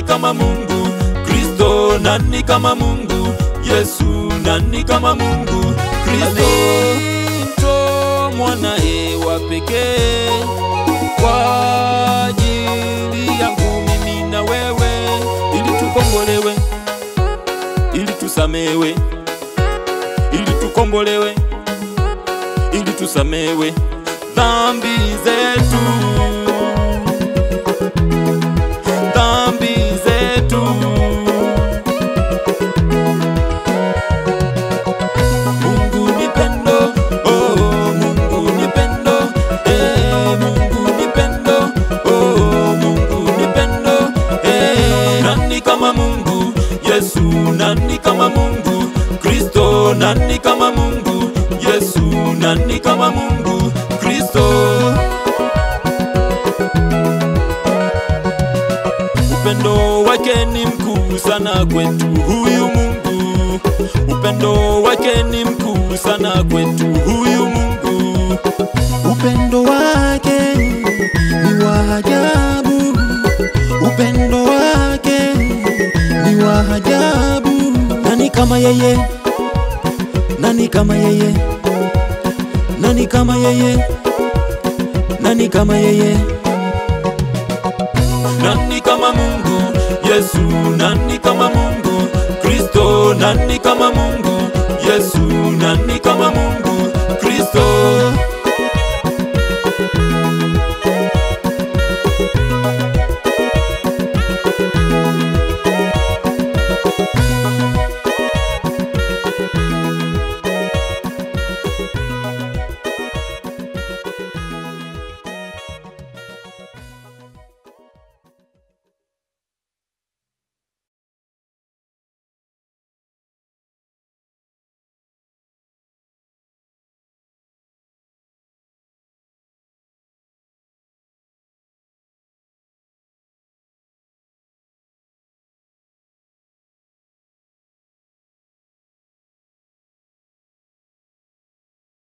kama Mungu? Kristo, nani kama Mungu? Yesu, nani kama Mungu? Kristo mwanae wa pekee kwa ajili yangu mimi na wewe, ili tukombolewe, ili tusamewe, ili tukombolewe, ili tusamewe dhambi zetu, dhambi zetu. Mungu ni pendo, oh Mungu ni pendo, Mungu ni pendo, oh Mungu ni pendo, nani kama Mungu? Yesu, nani kama Mungu? Kristo, nani kama Mungu? Yesu, nani kama Mungu? Kristo. Upendo wake ni mkuu sana kwetu huyu Mungu, upendo wake ni mkuu sana kwetu huyu Mungu. Upendo wake ni wa ajabu, upendo wake ni wa ajabu. Nani kama yeye? Nani kama yeye? Nani kama yeye? Nani kama yeye? Nani kama Mungu? Yesu, nani kama Mungu? Kristo, nani kama Mungu? Yesu, nani kama Mungu? Kristo.